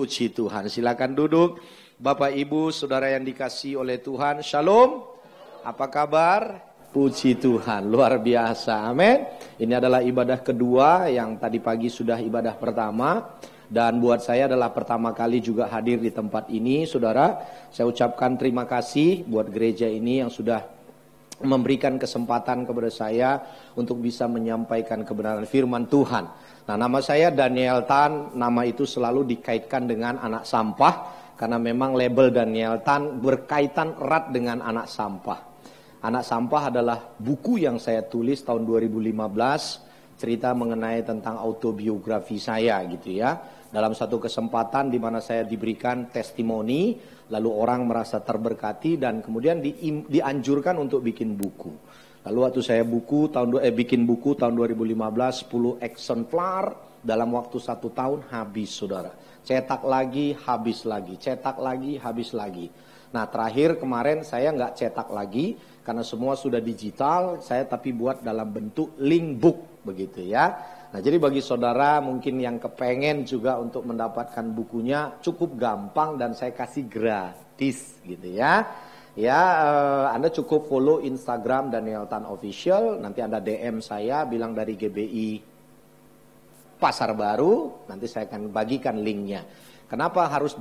Puji Tuhan. Silakan duduk. Bapak Ibu, saudara yang dikasihi oleh Tuhan. Shalom. Apa kabar? Puji Tuhan. Luar biasa. Amin. Ini adalah ibadah kedua yang tadi pagi sudah ibadah pertama. Dan buat saya adalah pertama kali juga hadir di tempat ini, saudara. Saya ucapkan terima kasih buat gereja ini yang sudah memberikan kesempatan kepada saya untuk bisa menyampaikan kebenaran firman Tuhan. Nah, nama saya Daniel Tan, nama itu selalu dikaitkan dengan anak sampah, karena memang label Daniel Tan berkaitan erat dengan anak sampah. Anak sampah adalah buku yang saya tulis tahun 2015, cerita mengenai tentang autobiografi saya gitu ya. Dalam satu kesempatan di mana saya diberikan testimoni, lalu orang merasa terberkati dan kemudian dianjurkan untuk bikin buku. Lalu waktu saya bikin buku tahun 2015, 10 eksemplar dalam waktu 1 tahun habis, saudara. Cetak lagi, habis lagi. Cetak lagi, habis lagi. Nah, terakhir kemarin saya nggak cetak lagi karena semua sudah digital. Saya tapi buat dalam bentuk link book begitu ya. Nah, jadi bagi saudara mungkin yang kepengen juga untuk mendapatkan bukunya cukup gampang dan saya kasih gratis gitu ya. Ya, Anda cukup follow Instagram Daniel Tan Official. Nanti Anda DM saya, bilang dari GBI Pasar Baru. Nanti saya akan bagikan linknya. Kenapa harus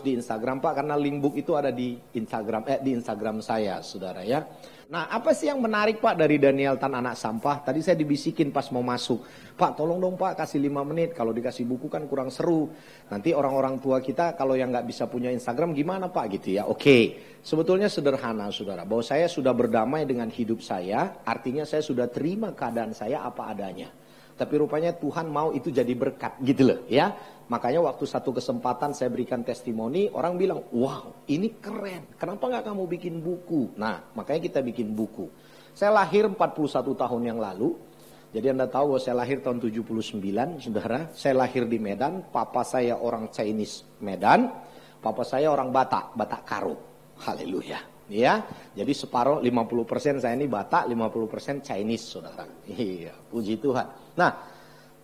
di Instagram, Pak? Karena link book itu ada di Instagram saya, saudara ya. Nah, apa sih yang menarik, Pak, dari Daniel Tan Anak Sampah? Tadi saya dibisikin pas mau masuk. Pak, tolong dong, Pak, kasih 5 menit. Kalau dikasih buku kan kurang seru. Nanti orang-orang tua kita kalau yang nggak bisa punya Instagram gimana, Pak? Gitu ya. Oke, sebetulnya sederhana, saudara. Bahwa saya sudah berdamai dengan hidup saya. Artinya saya sudah terima keadaan saya apa adanya. Tapi rupanya Tuhan mau itu jadi berkat gitu loh ya. Makanya waktu satu kesempatan saya berikan testimoni, orang bilang, wow ini keren, kenapa gak kamu bikin buku? Nah, makanya kita bikin buku. Saya lahir 41 tahun yang lalu. Jadi Anda tahu bahwa saya lahir tahun 79, saudara. Saya lahir di Medan, papa saya orang Chinese Medan, papa saya orang Batak Karo. Haleluya. Ya, jadi separuh 50% saya ini Batak, 50% Chinese, saudara. Iya, puji Tuhan. Nah,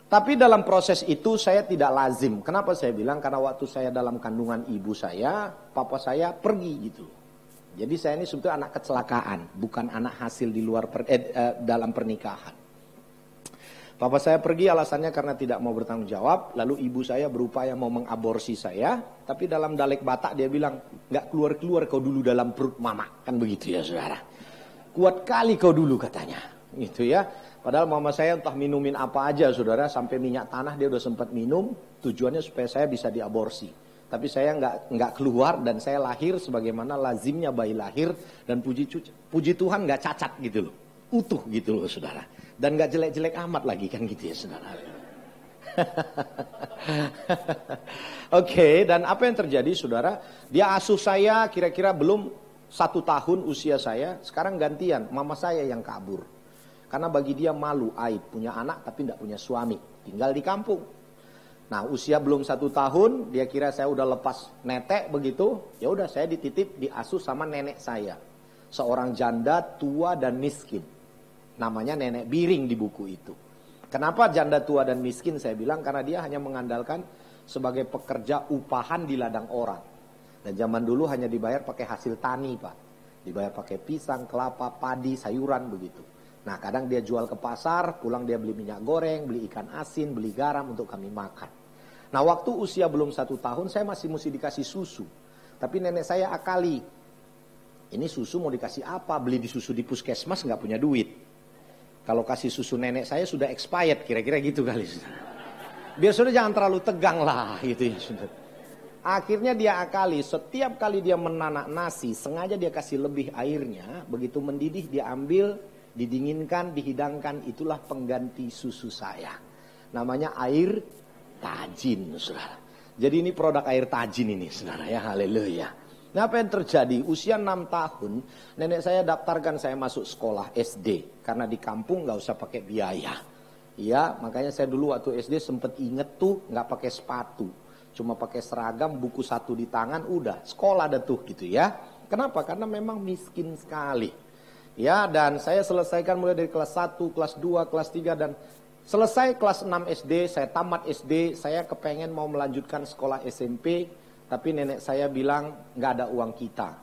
tapi dalam proses itu saya tidak lazim. Kenapa saya bilang? Karena waktu saya dalam kandungan ibu saya, papa saya pergi gitu. Jadi saya ini sebetulnya anak kecelakaan, bukan anak hasil di luar dalam pernikahan. Papa saya pergi alasannya karena tidak mau bertanggung jawab. Lalu ibu saya berupaya mau mengaborsi saya. Tapi dalam dialek Batak dia bilang, gak keluar-keluar kau dulu dalam perut mama. Kan begitu ya saudara. Kuat kali kau dulu katanya. Gitu ya. Padahal mama saya entah minumin apa aja saudara. Sampai minyak tanah dia udah sempat minum. Tujuannya supaya saya bisa diaborsi. Tapi saya nggak keluar dan saya lahir sebagaimana lazimnya bayi lahir. Dan puji Tuhan gak cacat gitu loh. Utuh gitu loh saudara. Dan gak jelek-jelek amat lagi kan gitu ya saudara. Oke, dan apa yang terjadi saudara? Dia asuh saya kira-kira belum 1 tahun usia saya. Sekarang gantian, mama saya yang kabur. Karena bagi dia malu, aib. Punya anak tapi gak punya suami. Tinggal di kampung. Nah usia belum 1 tahun, dia kira saya udah lepas netek begitu. Ya udah saya dititip, diasuh sama nenek saya. Seorang janda tua dan miskin. Namanya nenek Biring di buku itu. Kenapa janda tua dan miskin saya bilang? Karena dia hanya mengandalkan sebagai pekerja upahan di ladang orang. Dan zaman dulu hanya dibayar pakai hasil tani, Pak. Dibayar pakai pisang, kelapa, padi, sayuran begitu. Nah kadang dia jual ke pasar, pulang dia beli minyak goreng, beli ikan asin, beli garam untuk kami makan. Nah waktu usia belum 1 tahun saya masih mesti dikasih susu. Tapi nenek saya akali. Ini susu mau dikasih apa? Beli di susu di puskesmas nggak punya duit. Kalau kasih susu nenek saya sudah expired, kira-kira gitu kali. Biar sudah jangan terlalu tegang lah gitu ya sudah. Akhirnya dia akali, setiap kali dia menanak nasi, sengaja dia kasih lebih airnya, begitu mendidih dia ambil, didinginkan, dihidangkan, itulah pengganti susu saya. Namanya air tajin, saudara. Jadi ini produk air tajin ini, saudara ya, haleluya. Nah apa yang terjadi? Usia 6 tahun, nenek saya daftarkan saya masuk sekolah SD. Karena di kampung gak usah pakai biaya. Ya, makanya saya dulu waktu SD sempet inget tuh gak pakai sepatu. Cuma pakai seragam, buku 1 di tangan, udah. Sekolah dah tuh gitu ya. Kenapa? Karena memang miskin sekali. Ya, dan saya selesaikan mulai dari kelas 1, kelas 2, kelas 3 dan Selesai kelas 6 SD, saya tamat SD, saya kepengen mau melanjutkan sekolah SMP, tapi nenek saya bilang nggak ada uang kita.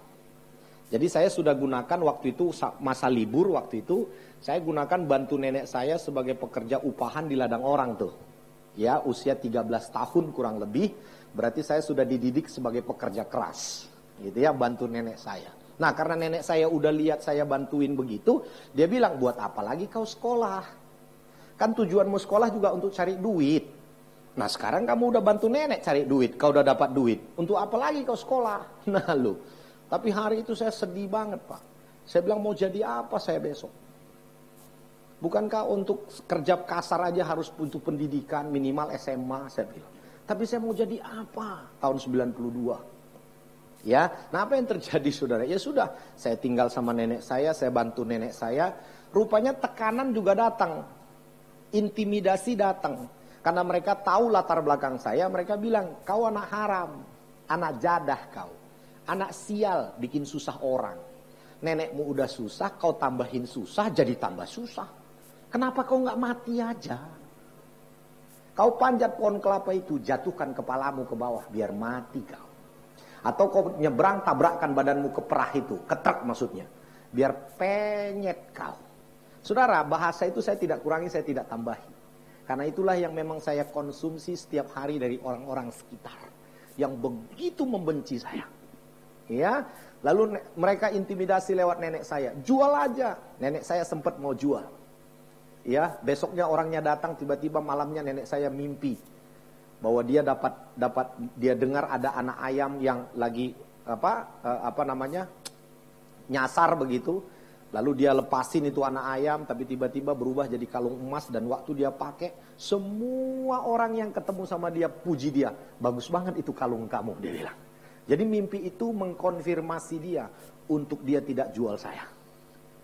Jadi saya sudah gunakan waktu itu, masa libur waktu itu, saya gunakan bantu nenek saya sebagai pekerja upahan di ladang orang tuh. Ya, usia 13 tahun kurang lebih, berarti saya sudah dididik sebagai pekerja keras. Gitu ya, bantu nenek saya. Nah, karena nenek saya udah lihat saya bantuin begitu, dia bilang, buat apa lagi kau sekolah? Kan tujuanmu sekolah juga untuk cari duit. Nah sekarang kamu udah bantu nenek cari duit, kau udah dapat duit. Untuk apa lagi kau sekolah? Nah lu. Tapi hari itu saya sedih banget Pak. Saya bilang mau jadi apa saya besok? Bukankah untuk kerja kasar aja harus untuk pendidikan minimal SMA saya bilang. Tapi saya mau jadi apa? Tahun 92. Ya, nah apa yang terjadi saudara? Ya sudah, saya tinggal sama nenek saya bantu nenek saya. Rupanya tekanan juga datang. Intimidasi datang. Karena mereka tahu latar belakang saya, mereka bilang, kau anak haram, anak jadah kau, anak sial, bikin susah orang. Nenekmu udah susah, kau tambahin susah, jadi tambah susah. Kenapa kau nggak mati aja? Kau panjat pohon kelapa itu, jatuhkan kepalamu ke bawah, biar mati kau. Atau kau nyebrang, tabrakkan badanmu ke perah itu, ke truk maksudnya, biar penyet kau. Saudara, bahasa itu saya tidak kurangi, saya tidak tambahi. Karena itulah yang memang saya konsumsi setiap hari dari orang-orang sekitar. Yang begitu membenci saya. Ya, lalu mereka intimidasi lewat nenek saya. Jual aja. Nenek saya sempat mau jual. Ya, besoknya orangnya datang, tiba-tiba malamnya nenek saya mimpi. Bahwa dia dia dengar ada anak ayam yang lagi, nyasar begitu. Lalu dia lepasin itu anak ayam, tapi tiba-tiba berubah jadi kalung emas. Dan waktu dia pakai, semua orang yang ketemu sama dia puji dia. Bagus banget itu kalung kamu, dia bilang. Jadi mimpi itu mengkonfirmasi dia untuk dia tidak jual saya.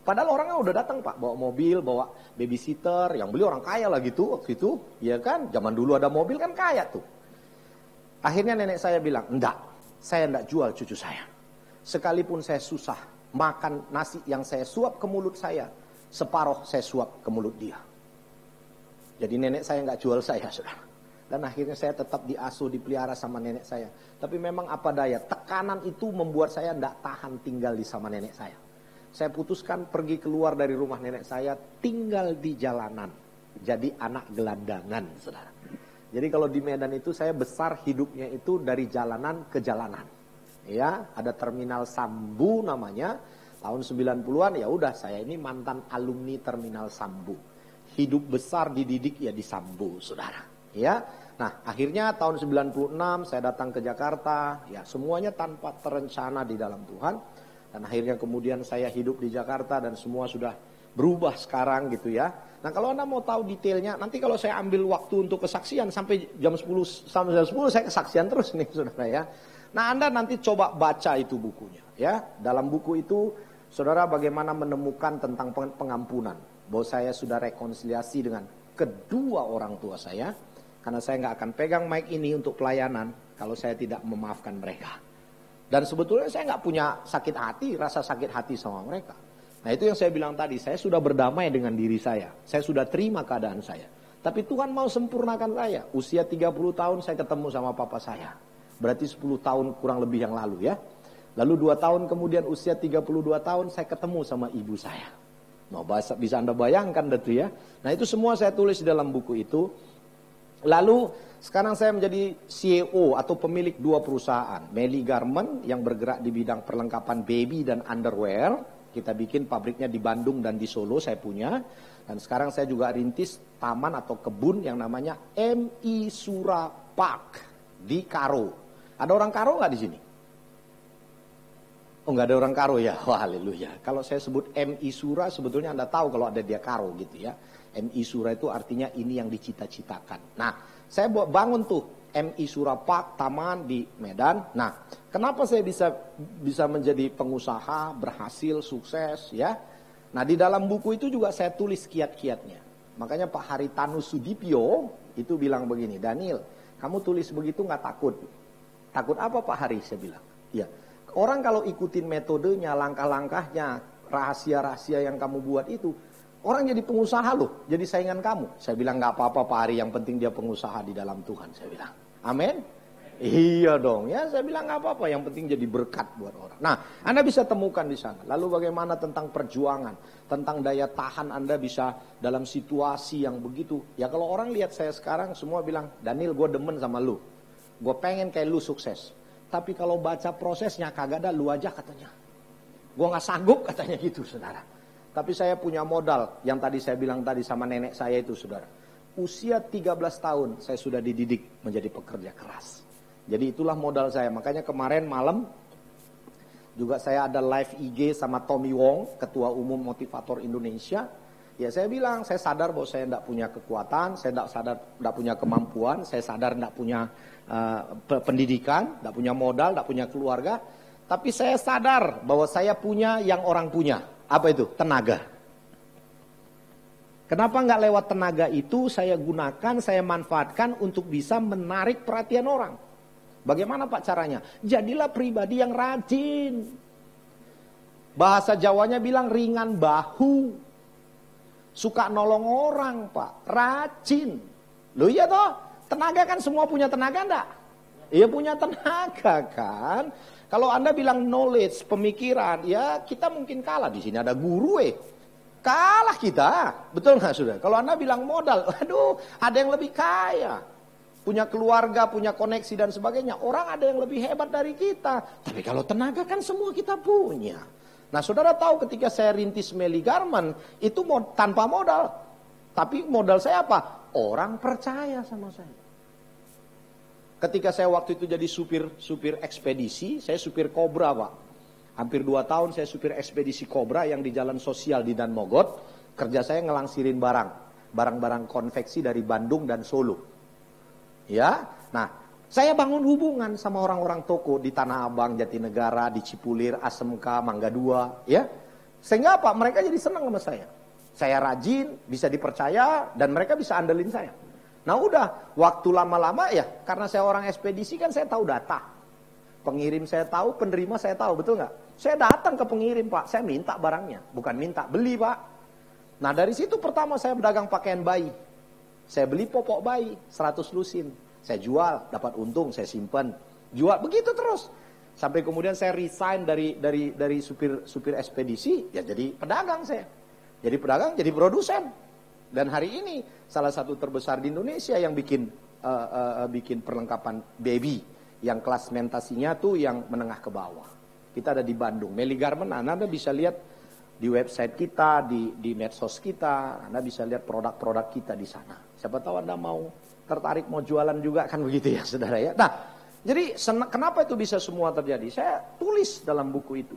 Padahal orangnya udah datang Pak, bawa mobil, bawa babysitter, yang beli orang kaya lah gitu waktu itu. Ya kan, zaman dulu ada mobil kan kaya tuh. Akhirnya nenek saya bilang, enggak, saya enggak jual cucu saya. Sekalipun saya susah, makan nasi yang saya suap ke mulut saya, separuh saya suap ke mulut dia. Jadi nenek saya nggak jual saya, saudara. Dan akhirnya saya tetap diasuh, dipelihara sama nenek saya. Tapi memang apa daya, tekanan itu membuat saya nggak tahan tinggal di sama nenek saya. Saya putuskan pergi keluar dari rumah nenek saya, tinggal di jalanan. Jadi anak gelandangan, saudara. Jadi kalau di Medan itu saya besar hidupnya itu dari jalanan ke jalanan. Ya, ada terminal Sambu namanya. Tahun 90-an ya udah saya ini mantan alumni terminal Sambu. Hidup besar dididik ya di Sambu, saudara. Ya. Nah, akhirnya tahun 96 saya datang ke Jakarta, ya semuanya tanpa terencana di dalam Tuhan. Dan akhirnya kemudian saya hidup di Jakarta dan semua sudah berubah sekarang gitu ya. Nah, kalau Anda mau tahu detailnya, nanti kalau saya ambil waktu untuk kesaksian sampai jam 10 saya kesaksian terus nih, saudara ya. Nah, Anda nanti coba baca itu bukunya ya. Dalam buku itu saudara bagaimana menemukan tentang pengampunan. Bahwa saya sudah rekonsiliasi dengan kedua orang tua saya. Karena saya nggak akan pegang mic ini untuk pelayanan kalau saya tidak memaafkan mereka. Dan sebetulnya saya nggak punya sakit hati, rasa sakit hati sama mereka. Nah itu yang saya bilang tadi, saya sudah berdamai dengan diri saya. Saya sudah terima keadaan saya. Tapi Tuhan mau sempurnakan saya. Usia 30 tahun saya ketemu sama papa saya. Berarti 10 tahun kurang lebih yang lalu ya. Lalu 2 tahun kemudian usia 32 tahun saya ketemu sama ibu saya. Nah, bisa Anda bayangkan itu ya. Nah itu semua saya tulis di dalam buku itu. Lalu sekarang saya menjadi CEO atau pemilik 2 perusahaan. Melly Garment yang bergerak di bidang perlengkapan baby dan underwear. Kita bikin pabriknya di Bandung dan di Solo saya punya. Dan sekarang saya juga rintis taman atau kebun yang namanya MI Sura Park di Karo. Ada orang Karo nggak di sini? Oh nggak ada orang Karo ya, wah haleluya. Kalau saya sebut MI Sura sebetulnya Anda tahu kalau ada dia Karo gitu ya. MI Sura itu artinya ini yang dicita-citakan. Nah saya bangun tuh MI Sura Park taman di Medan. Nah kenapa saya bisa menjadi pengusaha berhasil sukses ya? Nah di dalam buku itu juga saya tulis kiat-kiatnya. Makanya Pak Haritanu Sudipyo itu bilang begini, Daniel kamu tulis begitu nggak takut? Takut apa Pak Hari? Saya bilang. Ya, orang kalau ikutin metodenya, langkah-langkahnya, rahasia-rahasia yang kamu buat itu, Orang jadi pengusaha loh, jadi saingan kamu. Saya bilang nggak apa-apa Pak Ari, yang penting dia pengusaha di dalam Tuhan. Saya bilang, amin. Iya dong, ya saya bilang nggak apa-apa, yang penting jadi berkat buat orang. Nah, Anda bisa temukan di sana. Lalu bagaimana tentang perjuangan, tentang daya tahan Anda bisa dalam situasi yang begitu. Ya kalau orang lihat saya sekarang semua bilang, Daniel gue demen sama lu. Gue pengen kayak lu sukses. Tapi kalau baca prosesnya kagak ada, lu aja katanya. Gue gak sanggup katanya gitu saudara. Tapi saya punya modal yang tadi saya bilang tadi sama nenek saya itu saudara. Usia 13 tahun saya sudah dididik menjadi pekerja keras. Jadi itulah modal saya. Makanya kemarin malam juga saya ada live IG sama Tommy Wong, Ketua Umum Motivator Indonesia. Ya saya bilang, saya sadar bahwa saya tidak punya kekuatan, saya tidak punya kemampuan, saya sadar tidak punya pendidikan, tidak punya modal, tidak punya keluarga. Tapi saya sadar bahwa saya punya yang orang punya. Apa itu? Tenaga. Kenapa nggak lewat tenaga itu saya gunakan, saya manfaatkan untuk bisa menarik perhatian orang. Bagaimana Pak caranya? Jadilah pribadi yang rajin. Bahasa Jawanya bilang ringan bahu. Suka nolong orang Pak. Rajin. Loh iya toh? Tenaga kan semua punya tenaga enggak? Iya punya tenaga kan. Kalau Anda bilang knowledge, pemikiran, ya kita mungkin kalah. Di sini ada guru kalah kita. Betul nggak sudah? Kalau Anda bilang modal, aduh ada yang lebih kaya. Punya keluarga, punya koneksi dan sebagainya. Orang ada yang lebih hebat dari kita. Tapi kalau tenaga kan semua kita punya. Nah saudara tahu ketika saya rintis Meli Garment, itu tanpa modal. Tapi modal saya apa? Orang percaya sama saya. Ketika saya waktu itu jadi supir ekspedisi, saya supir Cobra Pak. Hampir 2 tahun saya supir ekspedisi Cobra yang di jalan sosial di Dan Mogot. Kerja saya ngelangsirin barang-barang konveksi dari Bandung dan Solo. Ya, nah saya bangun hubungan sama orang-orang toko di Tanah Abang, Jatinegara, di Cipulir, ASMK, Mangga 2. Ya, sehingga apa? Mereka jadi senang sama saya. Saya rajin, bisa dipercaya, dan mereka bisa andelin saya. Nah udah, waktu lama-lama ya, karena saya orang ekspedisi kan saya tahu data. Pengirim saya tahu, penerima saya tahu, betul nggak? Saya datang ke pengirim Pak, saya minta barangnya. Bukan minta, beli Pak. Nah dari situ pertama saya berdagang pakaian bayi. Saya beli popok bayi, 100 lusin. Saya jual, dapat untung, saya simpan. Jual, begitu terus. Sampai kemudian saya resign dari supir ekspedisi, ya jadi pedagang saya. Jadi pedagang, jadi produsen. Dan hari ini salah satu terbesar di Indonesia yang bikin perlengkapan baby yang kelas mentasinya tuh yang menengah ke bawah. Kita ada di Bandung, Meli Garment. Anda bisa lihat di website kita, di medsos kita, Anda bisa lihat produk-produk kita di sana. Siapa tahu Anda mau tertarik mau jualan juga kan begitu ya saudara ya. Nah, jadi kenapa itu bisa semua terjadi? Saya tulis dalam buku itu.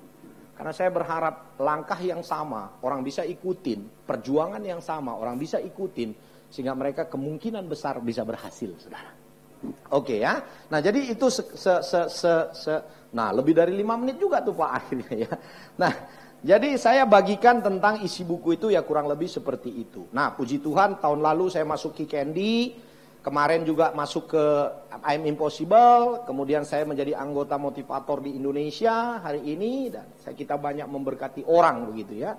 Karena saya berharap langkah yang sama orang bisa ikutin, perjuangan yang sama orang bisa ikutin, sehingga mereka kemungkinan besar bisa berhasil, saudara. Oke ya. Nah jadi itu nah lebih dari 5 menit juga tuh Pak akhirnya ya. Nah jadi saya bagikan tentang isi buku itu ya kurang lebih seperti itu. Nah puji Tuhan tahun lalu saya masuk Key Candy. Kemarin juga masuk ke I'm Impossible, kemudian saya menjadi anggota motivator di Indonesia hari ini, dan kita banyak memberkati orang begitu ya.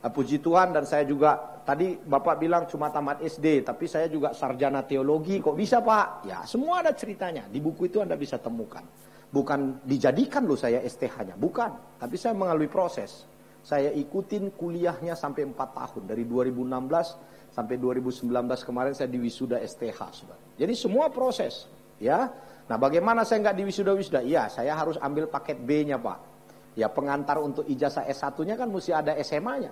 Puji Tuhan, dan saya juga, tadi Bapak bilang cuma tamat SD, tapi saya juga sarjana teologi, kok bisa Pak? Ya semua ada ceritanya, di buku itu Anda bisa temukan. Bukan dijadikan loh saya STH-nya, bukan, tapi saya mengalami proses. Saya ikutin kuliahnya sampai 4 tahun, dari 2016 sampai 2019 kemarin saya diwisuda STH. Jadi semua proses ya. Nah bagaimana saya nggak diwisuda-wisuda? Iya saya harus ambil paket B-nya Pak. Ya pengantar untuk ijazah S1-nya kan mesti ada SMA-nya.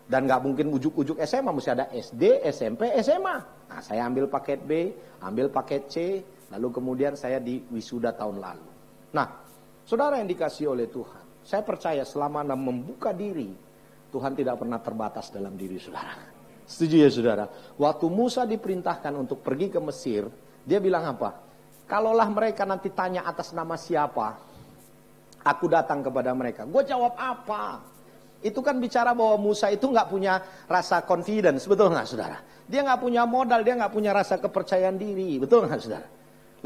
Dan nggak mungkin ujuk-ujuk SMA, mesti ada SD, SMP, SMA. Nah saya ambil paket B, ambil paket C, lalu kemudian saya diwisuda tahun lalu. Nah saudara yang dikasihi oleh Tuhan, saya percaya selama Anda membuka diri, Tuhan tidak pernah terbatas dalam diri saudara. Setuju ya saudara? Waktu Musa diperintahkan untuk pergi ke Mesir, dia bilang apa? Kalaulah mereka nanti tanya atas nama siapa, aku datang kepada mereka. Gue jawab apa? Itu kan bicara bahwa Musa itu nggak punya rasa confidence, betul nggak saudara? Dia nggak punya modal, dia nggak punya rasa kepercayaan diri, betul nggak saudara?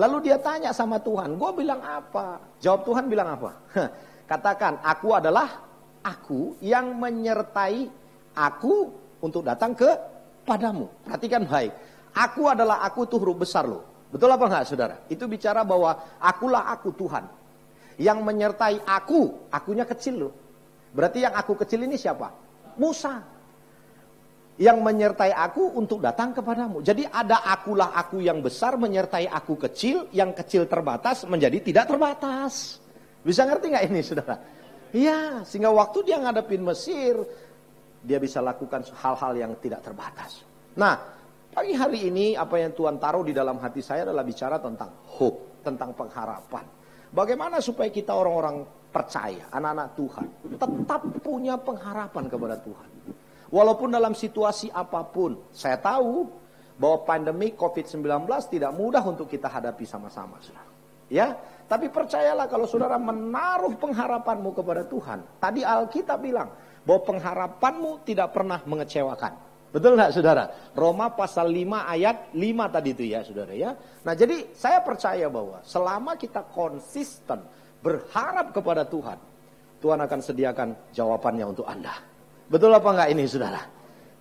Lalu dia tanya sama Tuhan, gue bilang apa? Jawab Tuhan bilang apa? Katakan, aku adalah aku yang menyertai aku untuk datang kepadamu. Perhatikan baik. Aku adalah aku itu huruf besar loh. Betul apa enggak saudara? Itu bicara bahwa akulah aku Tuhan. Yang menyertai aku, akunya kecil loh. Berarti yang aku kecil ini siapa? Musa. Yang menyertai aku untuk datang kepadamu. Jadi ada akulah aku yang besar menyertai aku kecil, yang kecil terbatas menjadi tidak terbatas. Bisa ngerti nggak ini saudara? Iya, sehingga waktu dia ngadepin Mesir, dia bisa lakukan hal-hal yang tidak terbatas. Nah, pagi hari ini apa yang Tuhan taruh di dalam hati saya adalah bicara tentang hope, tentang pengharapan. Bagaimana supaya kita orang-orang percaya, anak-anak Tuhan, tetap punya pengharapan kepada Tuhan. Walaupun dalam situasi apapun, saya tahu bahwa pandemi COVID-19 tidak mudah untuk kita hadapi sama-sama, saudara. Ya, tapi percayalah kalau saudara menaruh pengharapanmu kepada Tuhan. Tadi Alkitab bilang bahwa pengharapanmu tidak pernah mengecewakan. Betul nggak saudara? Roma pasal 5 ayat 5 tadi itu ya saudara ya. Nah jadi saya percaya bahwa selama kita konsisten berharap kepada Tuhan, Tuhan akan sediakan jawabannya untuk Anda. Betul apa enggak ini saudara?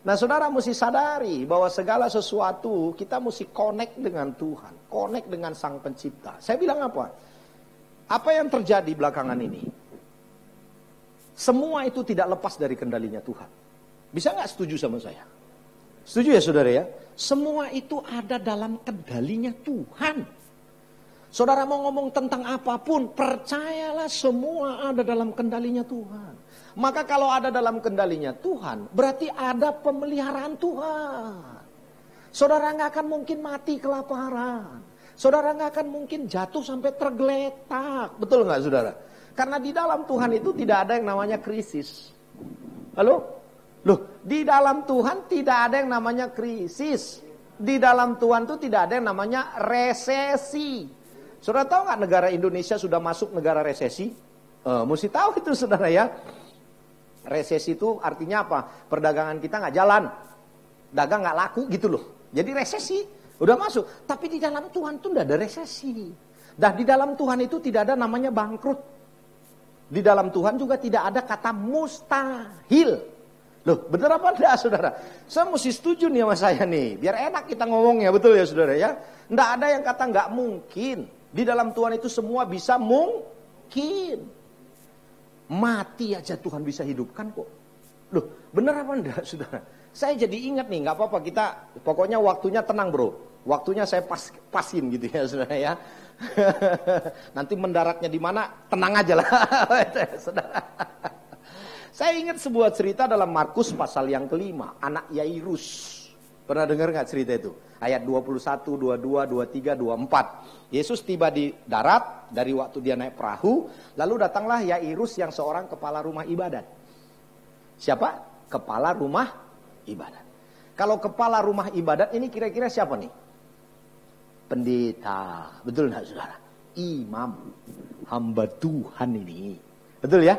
Nah saudara mesti sadari bahwa segala sesuatu kita mesti connect dengan Tuhan. Connect dengan Sang Pencipta. Saya bilang apa? Apa yang terjadi belakangan ini? Semua itu tidak lepas dari kendalinya Tuhan. Bisa nggak setuju sama saya? Setuju ya saudara ya? Semua itu ada dalam kendalinya Tuhan. Saudara mau ngomong tentang apapun, percayalah semua ada dalam kendalinya Tuhan. Maka kalau ada dalam kendalinya Tuhan, berarti ada pemeliharaan Tuhan. Saudara nggak akan mungkin mati kelaparan. Saudara nggak akan mungkin jatuh sampai tergeletak. Betul nggak saudara? Karena di dalam Tuhan itu tidak ada yang namanya krisis. Halo? Loh, di dalam Tuhan tidak ada yang namanya krisis. Di dalam Tuhan itu tidak ada yang namanya resesi. Saudara tahu nggak negara Indonesia sudah masuk negara resesi? Mesti tahu itu saudara ya. Resesi itu artinya apa? Perdagangan kita nggak jalan, dagang nggak laku gitu loh. Jadi resesi udah masuk. Tapi di dalam Tuhan itu tidak ada resesi. Dan di dalam Tuhan itu tidak ada namanya bangkrut. Di dalam Tuhan juga tidak ada kata mustahil. Loh, benar apa enggak saudara? Saya mesti setuju nih sama saya nih. Biar enak kita ngomongnya, betul ya saudara ya. Nggak ada yang kata nggak mungkin. Di dalam Tuhan itu semua bisa mungkin. Mati aja Tuhan bisa hidupkan kok. Loh, benar apa enggak saudara? Saya jadi ingat nih, nggak apa-apa kita, pokoknya waktunya tenang bro. Waktunya saya pasin gitu ya saudara ya. Nanti mendaratnya di mana, tenang aja lah. Saudara. Saya ingat sebuah cerita dalam Markus pasal yang kelima, anak Yairus. Pernah dengar nggak cerita itu? Ayat 21, 22, 23, 24. Yesus tiba di darat dari waktu dia naik perahu. Lalu datanglah Yairus yang seorang kepala rumah ibadat. Siapa? Kepala rumah ibadat. Kalau kepala rumah ibadat ini kira-kira siapa nih? Pendeta. Betul nggak saudara? Imam. Hamba Tuhan ini. Betul ya?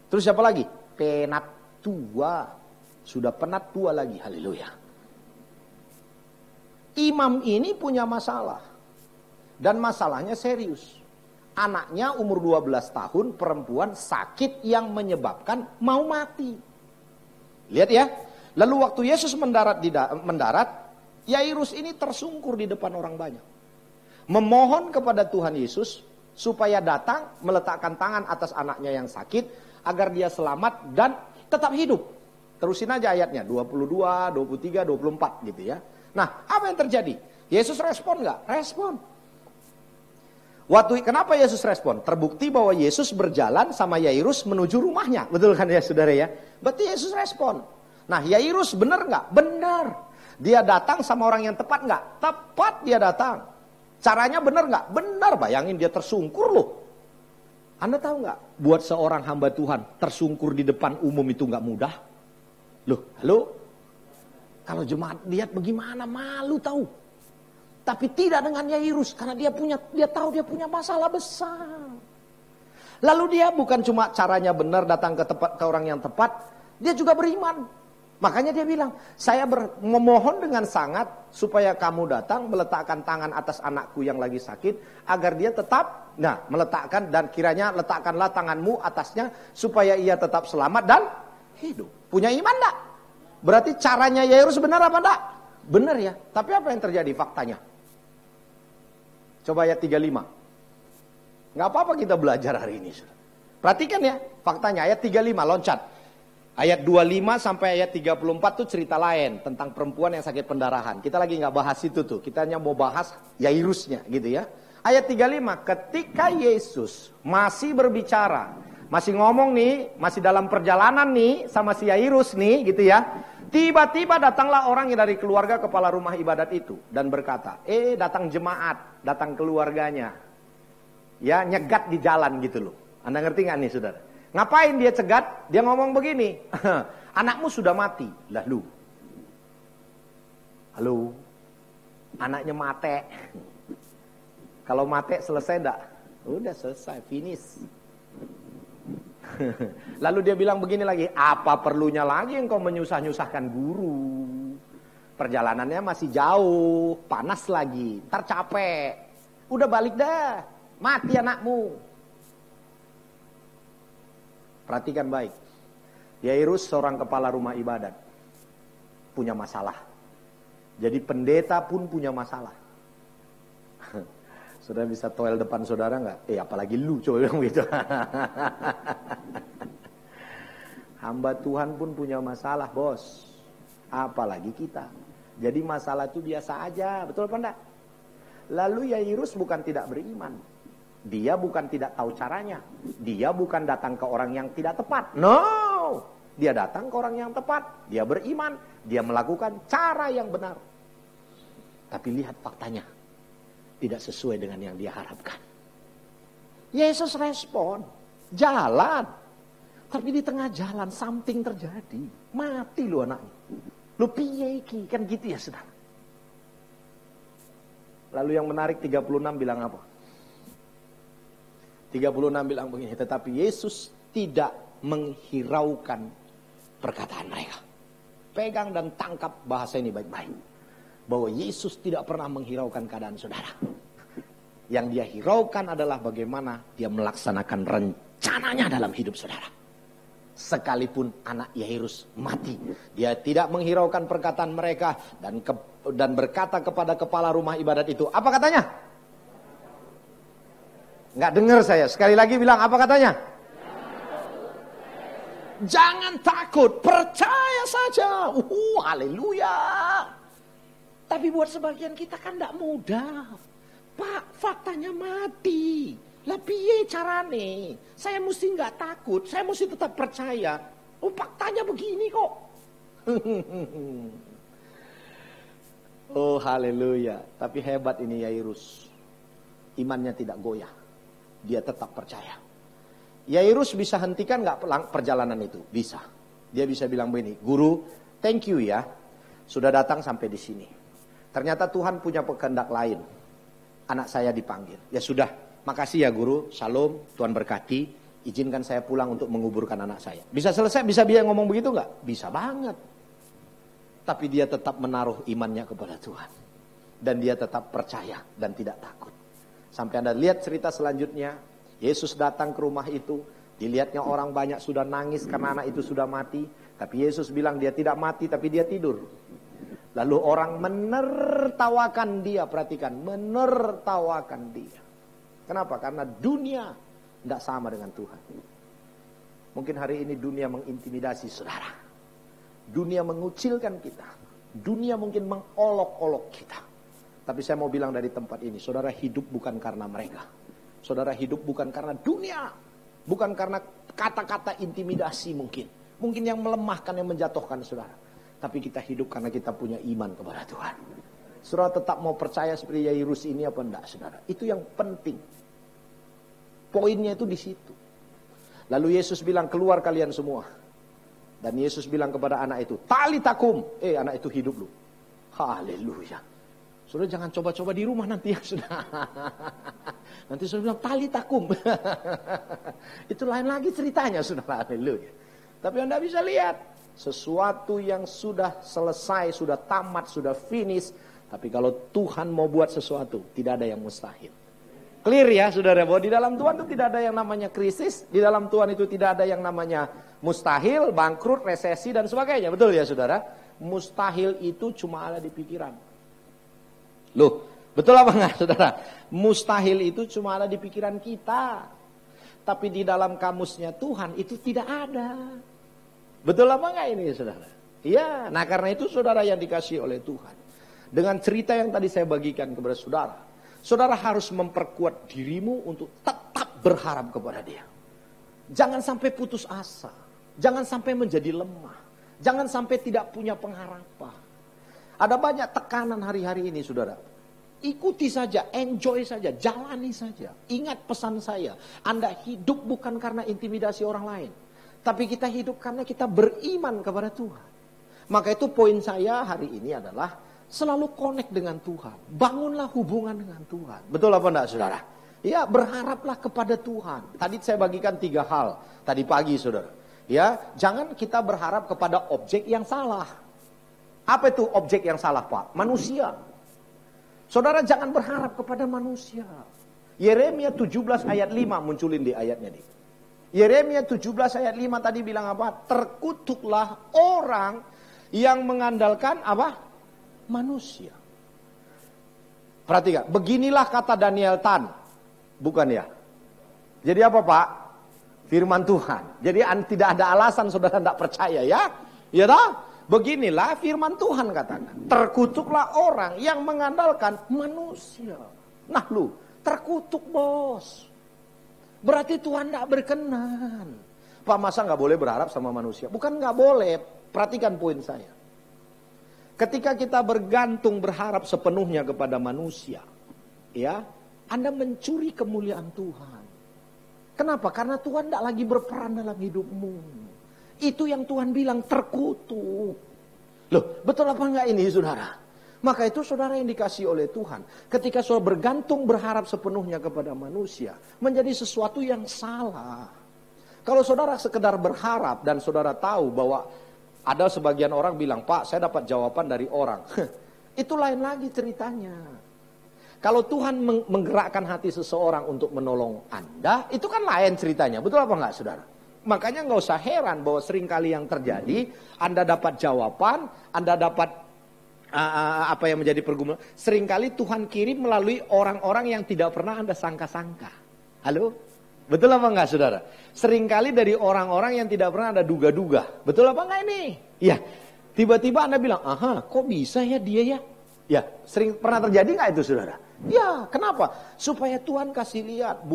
Terus siapa lagi? Penatua. Sudah penatua lagi. Haleluya. Imam ini punya masalah. Dan masalahnya serius. Anaknya umur 12 tahun, perempuan sakit yang menyebabkan mau mati. Lihat ya. Lalu waktu Yesus mendarat, Yairus ini tersungkur di depan orang banyak. Memohon kepada Tuhan Yesus supaya datang meletakkan tangan atas anaknya yang sakit agar dia selamat dan tetap hidup. Terusin aja ayatnya 22, 23, 24 gitu ya. Nah, apa yang terjadi? Yesus respon nggak? Respon. Kenapa Yesus respon? Terbukti bahwa Yesus berjalan sama Yairus menuju rumahnya. Betul kan ya saudara ya? Berarti Yesus respon. Nah, Yairus benar nggak? Benar. Dia datang sama orang yang tepat nggak? Tepat dia datang. Caranya benar nggak? Benar. Bayangin dia tersungkur loh. Anda tahu nggak? Buat seorang hamba Tuhan tersungkur di depan umum itu nggak mudah. Loh, halo? Kalau jemaat lihat bagaimana, malu tahu. Tapi tidak dengan Yairus karena dia tahu dia punya masalah besar. Lalu dia bukan cuma caranya benar datang ke orang yang tepat, dia juga beriman. Makanya dia bilang, saya memohon dengan sangat supaya kamu datang meletakkan tangan atas anakku yang lagi sakit agar dia tetap meletakkan dan kiranya letakkanlah tanganmu atasnya supaya ia tetap selamat dan hidup. Punya iman enggak? Berarti caranya Yairus benar apa enggak? Benar ya. Tapi apa yang terjadi faktanya? Coba ayat 35. Nggak apa-apa kita belajar hari ini. Perhatikan ya faktanya ayat 35 loncat. Ayat 25 sampai ayat 34 tuh cerita lain tentang perempuan yang sakit pendarahan. Kita lagi nggak bahas itu tuh. Kita hanya mau bahas Yairusnya gitu ya. Ayat 35, ketika Yesus masih berbicara, masih ngomong nih, masih dalam perjalanan nih sama si Yairus nih gitu ya. Tiba-tiba datanglah orang yang dari keluarga kepala rumah ibadat itu dan berkata, datang jemaat, datang keluarganya. Ya nyegat di jalan gitu loh. Anda ngerti nggak nih saudara? Ngapain dia cegat? Dia ngomong begini, anakmu sudah mati. Lalu, halo, anaknya mate. Kalau mate selesai enggak? Udah selesai, finish. Lalu dia bilang begini lagi, apa perlunya lagi engkau menyusah-nyusahkan guru? Perjalanannya masih jauh, panas lagi, ntar capek. Udah balik dah, mati anakmu. Perhatikan baik. Yairus seorang kepala rumah ibadat. Punya masalah. Jadi pendeta pun punya masalah. Saudara bisa toel depan saudara nggak? Apalagi lu coba bilang gitu. Hamba Tuhan pun punya masalah, bos. Apalagi kita. Jadi masalah itu biasa aja, betul apa enggak? Lalu Yairus bukan tidak beriman. Dia bukan tidak tahu caranya. Dia bukan datang ke orang yang tidak tepat. No, dia datang ke orang yang tepat. Dia beriman. Dia melakukan cara yang benar. Tapi lihat faktanya. Tidak sesuai dengan yang dia harapkan. Yesus respon. Jalan. Tapi di tengah jalan something terjadi. Mati lu anaknya. Lu piye iki? Kan gitu ya saudara. Lalu yang menarik 36 bilang apa? 36 bilang begini. Tetapi Yesus tidak menghiraukan perkataan mereka. Pegang dan tangkap bahasa ini baik-baik. Bahwa Yesus tidak pernah menghiraukan keadaan saudara. Yang dia hiraukan adalah bagaimana dia melaksanakan rencananya dalam hidup saudara. Sekalipun anak Yairus mati, dia tidak menghiraukan perkataan mereka dan berkata kepada kepala rumah ibadat itu, apa katanya? Nggak dengar saya. Sekali lagi bilang apa katanya? Jangan takut, percaya saja. Haleluya. Tapi buat sebagian kita kan tidak mudah. Pak, faktanya mati. Lah piye carane? Saya mesti nggak takut, saya mesti tetap percaya. Faktanya begini kok. Oh haleluya. Tapi hebat ini Yairus. Imannya tidak goyah. Dia tetap percaya. Yairus bisa hentikan nggak perjalanan itu? Bisa. Dia bisa bilang begini, guru, thank you ya, sudah datang sampai di sini. Ternyata Tuhan punya kehendak lain. Anak saya dipanggil. Ya sudah, makasih ya guru, shalom, Tuhan berkati. Izinkan saya pulang untuk menguburkan anak saya. Bisa selesai, bisa dia ngomong begitu nggak? Bisa banget. Tapi dia tetap menaruh imannya kepada Tuhan. Dan dia tetap percaya dan tidak takut. Sampai Anda lihat cerita selanjutnya. Yesus datang ke rumah itu. Dilihatnya orang banyak sudah nangis karena anak itu sudah mati. Tapi Yesus bilang dia tidak mati tapi dia tidur. Lalu orang menertawakan dia. Perhatikan, menertawakan dia. Kenapa? Karena dunia tidak sama dengan Tuhan. Mungkin hari ini dunia mengintimidasi saudara. Dunia mengucilkan kita. Dunia mungkin mengolok-olok kita. Tapi saya mau bilang dari tempat ini, saudara hidup bukan karena mereka. Saudara hidup bukan karena dunia. Bukan karena kata-kata intimidasi mungkin. Mungkin yang melemahkan, yang menjatuhkan saudara. Tapi kita hidup karena kita punya iman kepada Tuhan. Saudara tetap mau percaya seperti Yairus ini apa enggak saudara? Itu yang penting. Poinnya itu di situ. Lalu Yesus bilang keluar kalian semua. Dan Yesus bilang kepada anak itu, talitakum. Anak itu hidup lu. Haleluya. Saudara jangan coba-coba di rumah nanti ya saudara. Nanti saudara bilang talitakum. Itu lain lagi ceritanya saudara. Haleluya. Tapi Anda bisa lihat. Sesuatu yang sudah selesai, sudah tamat, sudah finish. Tapi kalau Tuhan mau buat sesuatu, tidak ada yang mustahil. Clear ya saudara, bahwa di dalam Tuhan itu tidak ada yang namanya krisis, di dalam Tuhan itu tidak ada yang namanya mustahil, bangkrut, resesi dan sebagainya. Betul ya saudara? Mustahil itu cuma ada di pikiran. Loh, betul apa enggak saudara? Mustahil itu cuma ada di pikiran kita. Tapi di dalam kamusnya Tuhan itu tidak ada. Betul apa enggak ini saudara? Iya, nah karena itu saudara yang dikasihi oleh Tuhan. Dengan cerita yang tadi saya bagikan kepada saudara, saudara harus memperkuat dirimu untuk tetap berharap kepada Dia. Jangan sampai putus asa. Jangan sampai menjadi lemah. Jangan sampai tidak punya pengharapan. Ada banyak tekanan hari-hari ini saudara. Ikuti saja, enjoy saja, jalani saja. Ingat pesan saya. Anda hidup bukan karena intimidasi orang lain. Tapi kita hidup karena kita beriman kepada Tuhan. Maka itu poin saya hari ini adalah selalu connect dengan Tuhan. Bangunlah hubungan dengan Tuhan. Betul apa enggak saudara? Ya, berharaplah kepada Tuhan. Tadi saya bagikan 3 hal tadi pagi saudara. Ya, jangan kita berharap kepada objek yang salah. Apa itu objek yang salah, Pak? Manusia. Saudara jangan berharap kepada manusia. Yeremia 17 ayat 5 munculin di ayatnya nih. Yeremia 17 ayat 5 tadi bilang apa? Terkutuklah orang yang mengandalkan apa? Manusia. Perhatikan, beginilah kata Daniel Tan. Bukan ya? Jadi apa Pak? Firman Tuhan. Jadi tidak ada alasan saudara tidak percaya ya. Ya tak? Beginilah firman Tuhan katakan. Terkutuklah orang yang mengandalkan manusia. Nah lu, terkutuk bos. Berarti Tuhan tidak berkenan. Pak masa nggak boleh berharap sama manusia? Bukan nggak boleh. Perhatikan poin saya. Ketika kita bergantung berharap sepenuhnya kepada manusia, ya, Anda mencuri kemuliaan Tuhan. Kenapa? Karena Tuhan tidak lagi berperan dalam hidupmu. Itu yang Tuhan bilang terkutuk. Loh, betul apa enggak ini saudara? Maka itu saudara yang dikasihi oleh Tuhan. Ketika saudara bergantung berharap sepenuhnya kepada manusia, menjadi sesuatu yang salah. Kalau saudara sekedar berharap dan saudara tahu bahwa ada sebagian orang bilang, Pak saya dapat jawaban dari orang. Itu lain lagi ceritanya. Kalau Tuhan menggerakkan hati seseorang untuk menolong Anda, itu kan lain ceritanya. Betul apa enggak saudara? Makanya nggak usah heran bahwa seringkali yang terjadi, Anda dapat jawaban, Anda dapat apa yang menjadi pergumulan. Seringkali Tuhan kirim melalui orang-orang yang tidak pernah Anda sangka-sangka. Halo? Betul apa enggak saudara? Seringkali dari orang-orang yang tidak pernah Anda duga-duga. Betul apa enggak ini? Ya, tiba-tiba Anda bilang, aha kok bisa ya dia ya? Ya, sering pernah terjadi enggak itu saudara? Ya, kenapa? Supaya Tuhan kasih lihat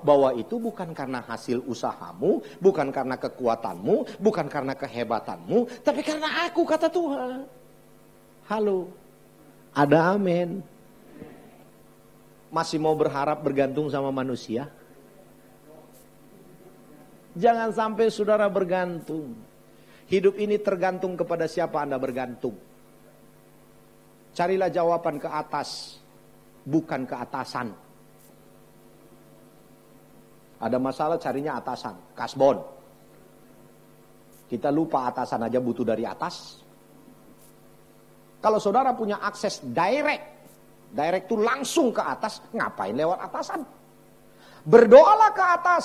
bahwa itu bukan karena hasil usahamu, bukan karena kekuatanmu, bukan karena kehebatanmu, tapi karena aku kata Tuhan. Halo, ada amin. Masih mau berharap bergantung sama manusia? Jangan sampai saudara bergantung. Hidup ini tergantung kepada siapa Anda bergantung. Carilah jawaban ke atas, bukan ke atasan. Ada masalah carinya atasan, kasbon. Kita lupa atasan aja butuh dari atas. Kalau saudara punya akses direct itu langsung ke atas, ngapain lewat atasan? Berdoalah ke atas.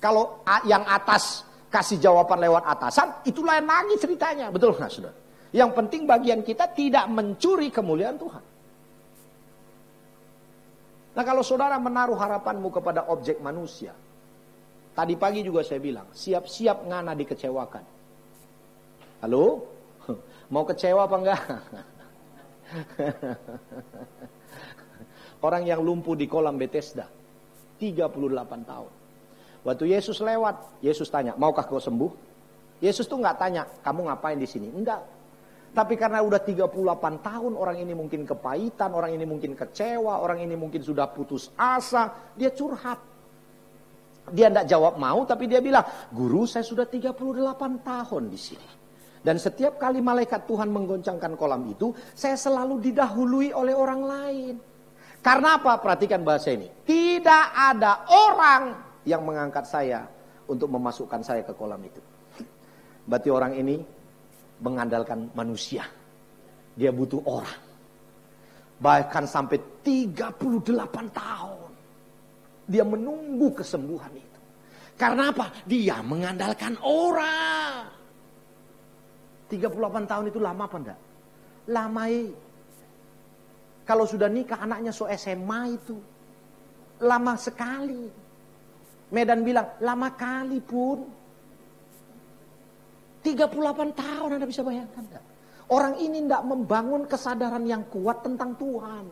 Kalau yang atas kasih jawaban lewat atasan, itu lain lagi ceritanya. Betul nggak saudara? Yang penting bagian kita tidak mencuri kemuliaan Tuhan. Nah kalau saudara menaruh harapanmu kepada objek manusia, tadi pagi juga saya bilang, siap-siap ngana dikecewakan. Halo? Mau kecewa apa enggak? Orang yang lumpuh di kolam Bethesda, 38 tahun. Waktu Yesus lewat, Yesus tanya, maukah kau sembuh? Yesus tuh nggak tanya, kamu ngapain di sini? Enggak. Tapi karena udah 38 tahun, orang ini mungkin kepahitan, orang ini mungkin kecewa, orang ini mungkin sudah putus asa, dia curhat. Dia enggak jawab mau, tapi dia bilang, guru saya sudah 38 tahun di sini. Dan setiap kali malaikat Tuhan menggoncangkan kolam itu, saya selalu didahului oleh orang lain. Karena apa? Perhatikan bahasa ini. Tidak ada orang yang mengangkat saya untuk memasukkan saya ke kolam itu. Berarti orang ini mengandalkan manusia. Dia butuh orang. Bahkan sampai 38 tahun. Dia menunggu kesembuhan itu. Karena apa? Dia mengandalkan orang. 38 tahun itu lama apa enggak? Lama. Kalau sudah nikah anaknya SMA itu. Lama sekali. Medan bilang, lama kali pun. 38 tahun Anda bisa bayangkan enggak? Orang ini enggak membangun kesadaran yang kuat tentang Tuhan.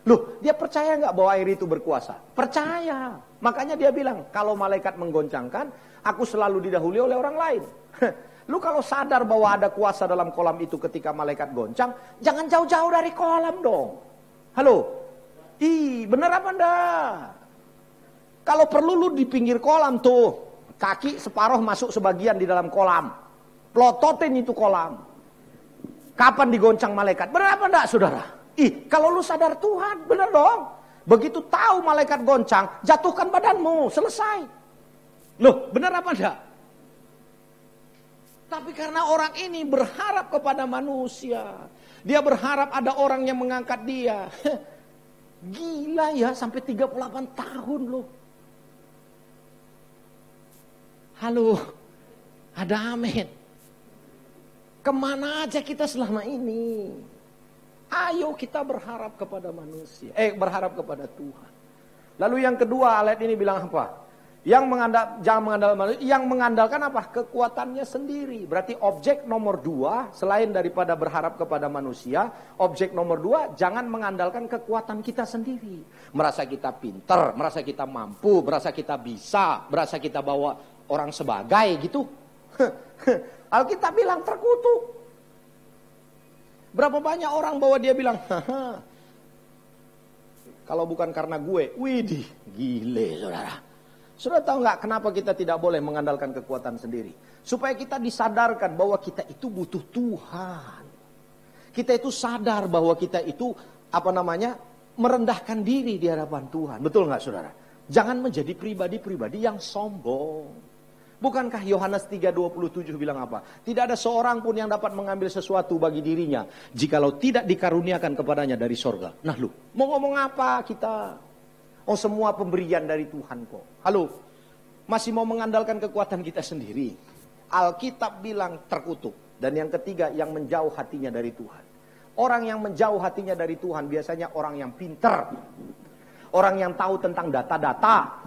Loh, dia percaya enggak bahwa air itu berkuasa? Percaya. Makanya dia bilang, kalau malaikat menggoncangkan, aku selalu didahului oleh orang lain. Lu kalau sadar bahwa ada kuasa dalam kolam itu ketika malaikat goncang, jangan jauh-jauh dari kolam dong. Halo? Bener apa enggak? Kalau perlu lu di pinggir kolam tuh, kaki separuh masuk sebagian di dalam kolam. Plototin itu kolam. Kapan digoncang malaikat? Bener apa enggak, saudara? Kalau lu sadar Tuhan, bener dong. Begitu tahu malaikat goncang, jatuhkan badanmu, selesai. Loh, bener apa enggak? Tapi karena orang ini berharap kepada manusia. Dia berharap ada orang yang mengangkat dia. Gila ya, sampai 38 tahun loh. Halo, ada amin. Kemana aja kita selama ini? Ayo kita berharap kepada manusia. Berharap kepada Tuhan. Lalu yang kedua, ayat ini bilang apa? Jangan mengandalkan manusia. Yang mengandalkan apa? Kekuatannya sendiri. Berarti objek nomor 2, selain daripada berharap kepada manusia, objek nomor 2, jangan mengandalkan kekuatan kita sendiri. Merasa kita pinter, merasa kita mampu, merasa kita bisa, merasa kita bawa orang sebagai gitu. Alkitab bilang terkutuk. Berapa banyak orang bahwa dia bilang, kalau bukan karena gue, widih, gile saudara. Saudara tahu nggak kenapa kita tidak boleh mengandalkan kekuatan sendiri? Supaya kita disadarkan bahwa kita itu butuh Tuhan. Kita itu sadar bahwa kita itu merendahkan diri di hadapan Tuhan. Betul nggak saudara? Jangan menjadi pribadi-pribadi yang sombong. Bukankah Yohanes 3:27 bilang apa? Tidak ada seorang pun yang dapat mengambil sesuatu bagi dirinya jikalau tidak dikaruniakan kepadanya dari sorga. Nah lu, mau ngomong apa kita? Oh, semua pemberian dari Tuhan kok. Halo, masih mau mengandalkan kekuatan kita sendiri. Alkitab bilang terkutuk. Dan yang ketiga, yang menjauh hatinya dari Tuhan. Orang yang menjauh hatinya dari Tuhan biasanya orang yang pinter. Orang yang tahu tentang data-data.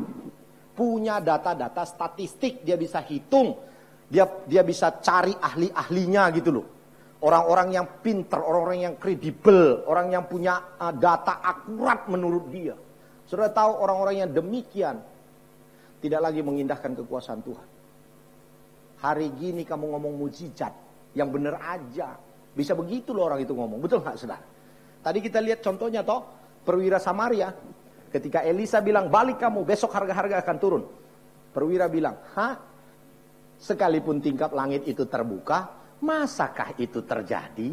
Punya data-data statistik, dia bisa hitung. Dia bisa cari ahli-ahlinya gitu loh. Orang-orang yang pinter, orang-orang yang kredibel. Orang yang punya data akurat menurut dia. Saudara tahu orang-orang yang demikian tidak lagi mengindahkan kekuasaan Tuhan. Hari gini kamu ngomong mujizat, yang benar aja. Bisa begitu loh orang itu ngomong, betul nggak saudara? Tadi kita lihat contohnya toh, perwira Samaria. Ketika Elisa bilang balik kamu, besok harga-harga akan turun. Perwira bilang, sekalipun tingkap langit itu terbuka, masakah itu terjadi?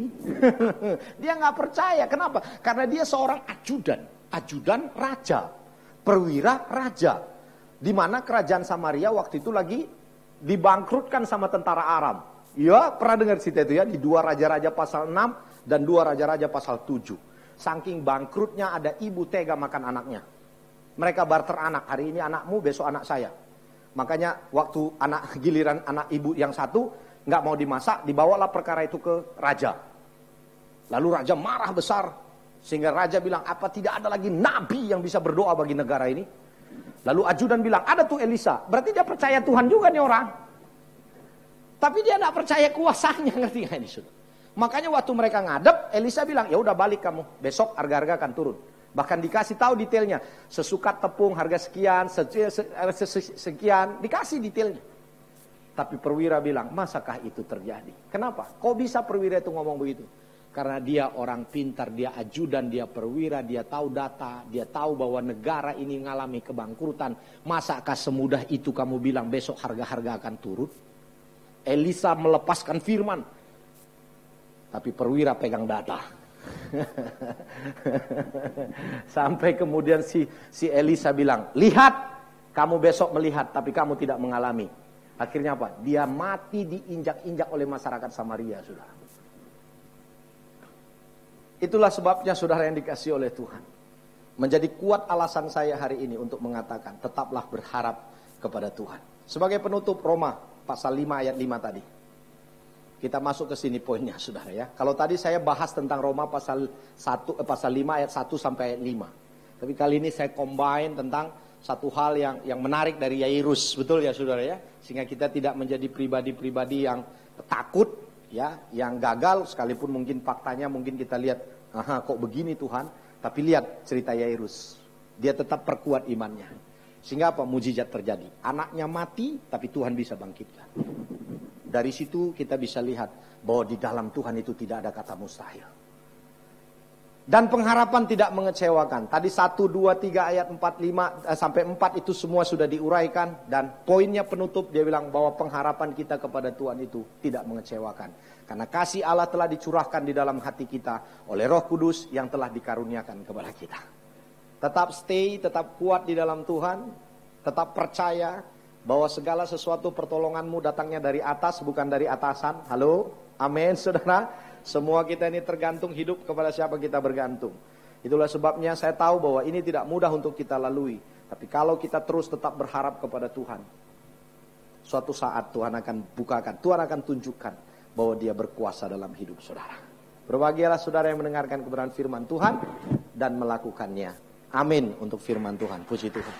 Dia nggak percaya, kenapa? Karena dia seorang ajudan raja, perwira raja, di mana kerajaan Samaria waktu itu lagi dibangkrutkan sama tentara Aram. Ya, pernah dengar cerita itu ya, di 2 Raja-Raja pasal 6 dan 2 Raja-Raja pasal 7. Saking bangkrutnya ada ibu tega makan anaknya. Mereka barter anak, hari ini anakmu, besok anak saya. Makanya waktu giliran anak ibu yang satu nggak mau dimasak, dibawalah perkara itu ke raja. Lalu raja marah besar. Sehingga raja bilang, apa tidak ada lagi nabi yang bisa berdoa bagi negara ini? Lalu ajudan bilang, ada tuh Elisa. Berarti dia percaya Tuhan juga nih orang. Tapi dia tidak percaya kuasanya, ngerti gak ini sudah? Makanya waktu mereka ngadep, Elisa bilang, ya udah balik kamu. Besok harga-harga akan turun. Bahkan dikasih tahu detailnya. Sesukat tepung harga sekian, sekian. Dikasih detailnya. Tapi perwira bilang, masakah itu terjadi? Kenapa? Kok bisa perwira itu ngomong begitu? Karena dia orang pintar, dia ajudan, dia perwira, dia tahu data, dia tahu bahwa negara ini mengalami kebangkrutan. Masakah semudah itu kamu bilang besok harga-harga akan turun? Elisa melepaskan firman. Tapi perwira pegang data. Sampai kemudian si Elisa bilang, lihat, kamu besok melihat tapi kamu tidak mengalami. Akhirnya apa? Dia mati diinjak-injak oleh masyarakat Samaria, saudara. Itulah sebabnya saudara yang dikasihi oleh Tuhan. menjadi kuat alasan saya hari ini untuk mengatakan tetaplah berharap kepada Tuhan. Sebagai penutup Roma pasal 5 ayat 5 tadi. Kita masuk ke sini poinnya saudara ya. Kalau tadi saya bahas tentang Roma pasal 5 ayat 1 sampai ayat 5. Tapi kali ini saya combine tentang satu hal yang menarik dari Yairus. Betul ya saudara ya. Sehingga kita tidak menjadi pribadi-pribadi yang takut ya, yang gagal sekalipun mungkin faktanya mungkin kita lihat, aha kok begini Tuhan. Tapi lihat cerita Yairus. Dia tetap perkuat imannya. Sehingga apa? Mujizat terjadi. Anaknya mati tapi Tuhan bisa bangkitkan. Dari situ kita bisa lihat bahwa di dalam Tuhan itu tidak ada kata mustahil. Dan pengharapan tidak mengecewakan. Tadi 1, 2, 3 ayat 4, 5 sampai 4 itu semua sudah diuraikan. Dan poinnya penutup dia bilang bahwa pengharapan kita kepada Tuhan itu tidak mengecewakan. Karena kasih Allah telah dicurahkan di dalam hati kita oleh Roh Kudus yang telah dikaruniakan kepada kita. Tetap stay, tetap kuat di dalam Tuhan. Tetap percaya bahwa segala sesuatu pertolonganmu datangnya dari atas bukan dari atasan. Halo, amin saudara. Semua kita ini tergantung hidup kepada siapa kita bergantung. Itulah sebabnya saya tahu bahwa ini tidak mudah untuk kita lalui. Tapi kalau kita terus tetap berharap kepada Tuhan, suatu saat Tuhan akan bukakan, Tuhan akan tunjukkan bahwa dia berkuasa dalam hidup saudara. Berbahagialah saudara yang mendengarkan kebenaran firman Tuhan dan melakukannya. Amin untuk firman Tuhan. Puji Tuhan.